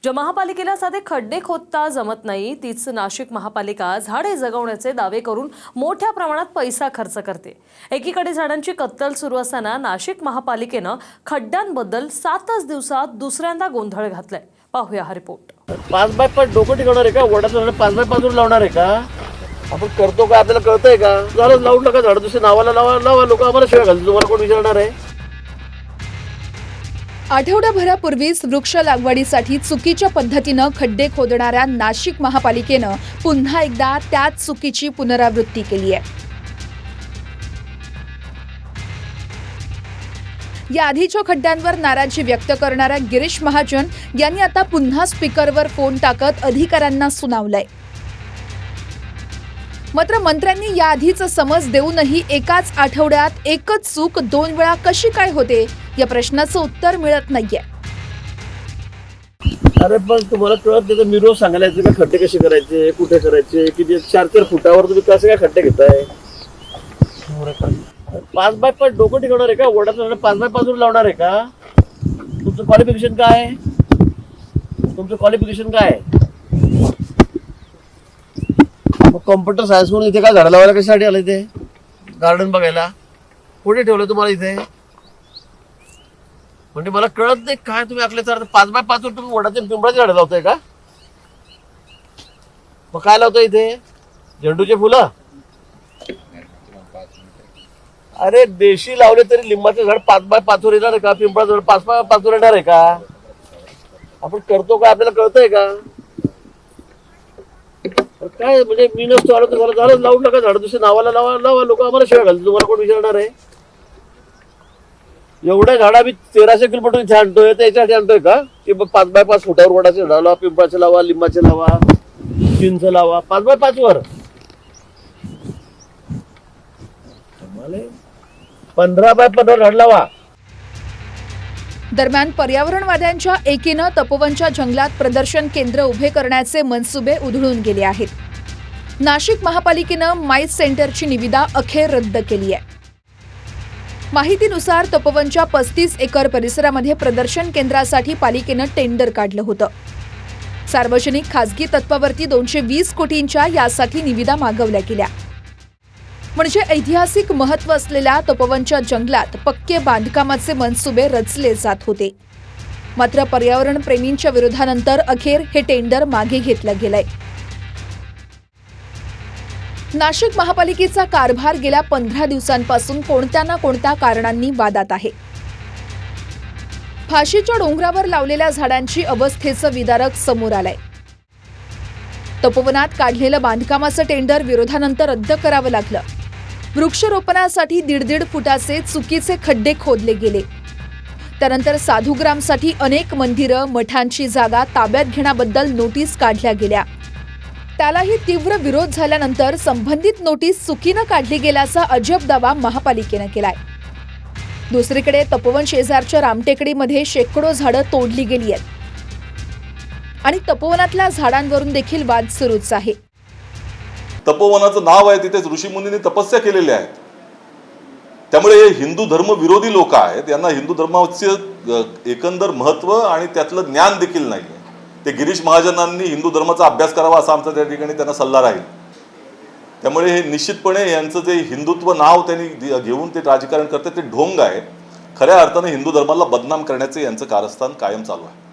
ज्या महापालिकेला साधे खड्डे खोदता जमत नाही तीच नाशिक महापालिका झाडे जगवण्याचे दावे करून मोठ्या प्रमाणात पैसा खर्च करते। एकीकडे झाडांची कत्तल सुरू असताना नाशिक महापालिकेनं खड्ड्यांबद्दल 7च दिवसात दुसऱ्यांदा गोंधळ घातलाय। पाहूया हा रिपोर्ट। 5x5 डोकं टिकवणार आहे का? वडाचं झाड 5x5 वर लावणार आहे का? आपण करतो का? आपल्याला कळतंय का? झाडं लावून नका, झाड दुसरे नावाला लावा, लोक आम्हाला शिवाय घालतील, तुम्हाला कोण विचारणार आहे? आठवड्याभरापूर्वीच वृक्ष लागवडीसाठी चुकीच्या पद्धतीनं खड्डे खोदणाऱ्या नाशिक महापालिकेनं पुन्हा एकदा त्याच चुकीची पुनरावृत्ती केली आहे। या आधीच्या खड्ड्यांवर नाराजी व्यक्त करणाऱ्या गिरीश महाजन यांनी आता पुन्हा स्पीकरवर फोन टाकत अधिकाऱ्यांना सुनावलंय। मात्र मंत्र्यांनी याआधीच समज देऊनही एकाच आठवड्यात एकच चूक 2 वेळा कशी काय होते या प्रश्नाचं उत्तर मिळत नाहीये। अरे पण तुम्हाला कळत नाही तर मी रोज सांगायला का खड्डे कसे करायचे, कुठे करायचे, किती 4-4 फुटावर तुम्ही कसे काय खड्डे घेताय? 5x5 डोकं टिकवणार आहे का? वडाचं झाड 5x5 वर लावणार आहे का? तुमचं क्वालिफिकेशन काय आहे? तुमचं क्वालिफिकेशन काय आहे? मग कॉम्प्युटर सायन्स म्हणून इथे काय झाडं लावायला कशासाठी आलं? इथे गार्डन बघायला कुठे ठेवलं तुम्हाला इथे? म्हणजे मला कळत नाही काय तुम्ही आखले तर 5x5 वर तुम्ही वडाचे पिंपळाचे झाडं लावताय का? मग काय लावताय इथे? झेंडूचे फुलं? अरे देशी लावले तरी लिंबाचं झाड 5x5 वर येणार आहे का? पिंपळाचं झाड 5x5 वर येणार आहे का? आपण करतो का? आपल्याला कळतंय का? काय म्हणजे मी नसतो आलो तर झालं लावून नका, झाड दुसरे नावाला लावा, लोक आम्हाला शिवाय घालतील, तुम्हाला कोण विचारणार आहे? एवढ्या झाडा मी 1300 किलोमीटर इथे आणतोय, त्याच्यासाठी आणतोय का की 5x5 फुटावर वडाचे झाड लावा, पिंपळाचे लावा, लिंबाचे लावा, चिंच लावा? 5x5 वर 15x15 झाड लावा। दरम्यान पर्यावरणवाद्यांच्या एकीनं तपोवनच्या जंगलात प्रदर्शन केंद्र उभे करण्याचे मनसुबे उधळून गेले आहेत। नाशिक महापालिकेनं माईस सेंटरची निविदा अखेर रद्द केली आहे। माहितीनुसार तपोवनच्या 35 एकर परिसरामध्ये प्रदर्शन केंद्रासाठी पालिकेनं टेंडर काढलं होतं। सार्वजनिक खासगी तत्वावरती 220 कोटींच्या यासाठी निविदा मागवल्या गेल्या। म्हणजे ऐतिहासिक महत्त्व असलेल्या तपोवनच्या जंगलात पक्के बांधकामाचे मनसुबे रचले जात होते। मात्र पर्यावरण प्रेमींच्या विरोधानंतर अखेर हे टेंडर मागे घेतलं गेलंय। नाशिक महापालिकेचा कारभार गेल्या 15 दिवसांपासून कोणत्या ना कोणत्या कारणांनी वादात आहे। फाशीच्या डोंगरावर लावलेल्या झाडांची अवस्थेचं विदारक समोर आलंय। तपोवनात काढलेलं बांधकामाचं टेंडर विरोधानंतर रद्द करावं लागलं। वृक्षरोपणासाठी 1.5 फुटाचे चुकीचे खड्डे खोदले गेले। त्यानंतर साधुग्रामसाठी अनेक मंदिरं, मठांची जागा ताब्यात घेण्याबद्दल नोटीस काढल्या गेल्या। त्यालाही तीव्र विरोध झाल्यानंतर संबंधित नोटीस चुकीनं काढली गेल्याचा अजब दावा महापालिकेनं केलाय। दुसरीकडे तपोवन शेजारच्या रामटेकडीमध्ये शेकडो झाडं तोडली गेली आहेत आणि तपोवनातल्या झाडांवरून देखील वाद सुरूच आहे। तपोवनाचं नाव आहे, तिथे ऋषीमुनींनी तपस्या केलेल्या आहेत, त्यामुळे हे हिंदू धर्म विरोधी लोक आहेत। यांना हिंदू धर्माचे एकंदर महत्व आणि त्यातलं ज्ञान देखील नाही। ते गिरीश महाजनांनी हिंदू धर्माचा अभ्यास करावा असा आमचा त्या ठिकाणी त्यांना सल्ला राहील। त्यामुळे हे निश्चितपणे यांचं जे हिंदुत्व नाव त्यांनी घेऊन ते राजकारण करते ते ढोंग आहे। खऱ्या अर्थाने हिंदू धर्माला बदनाम करण्याचे यांचं कारस्थान कायम चालू आहे।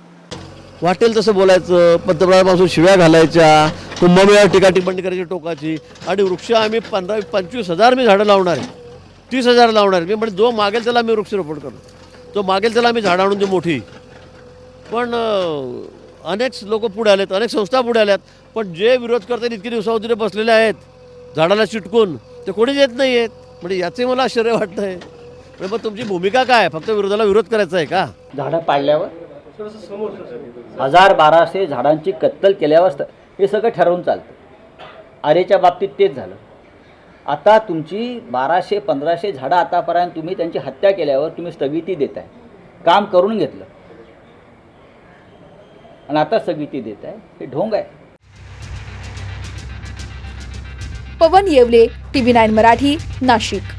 वाटेल तसं बोलायचं, पंतप्रधानापासून शिव्या घालायच्या, कुंभमेळा टीकाटिप्पणी करायची टोकाची, आणि वृक्ष आम्ही 15-25 मी झाडं लावणार आहे, 30,000 लावणार आहे। मी म्हणजे जो मागेल त्याला मी वृक्षारोपण करतो, जो मागेल त्याला मी झाडं आणून देऊ मोठी। पण अनेक लोक पुढे आलेत, अनेक संस्था पुढे आल्यात, पण जे विरोध करतात इतके दिवसावधीने बसलेले आहेत झाडाला चिटकून, ते कोणीच येत नाही आहेत। म्हणजे याचे मला आश्चर्य वाटतं आहे। म्हणजे मग तुमची भूमिका काय? फक्त विरोधाला विरोध करायचा आहे का? झाडं पाडल्यावर 1200 झाडांची कत्तल केल्यावर हे सगळं ठरवून चालतं। आरेच्या बाबतीत तेच झालं। आता तुमची 1200-1500 झाडं आतापर्यंत तुम्ही त्यांची हत्या केल्यावर तुम्ही स्थगिती देताय, काम करून घेतलं आणि आता स्थगिती देताय, हे ढोंग आहे। पवन येवले, TV9 मराठी, नाशिक।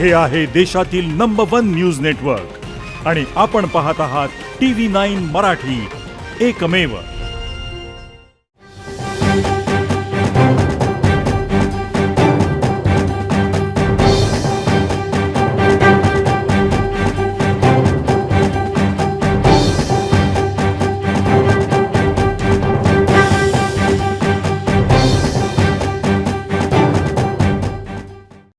हे आहे देशातील नंबर 1 न्यूज नेटवर्क आणि आपण पाहत आहात TV9 मराठी, एकमेव.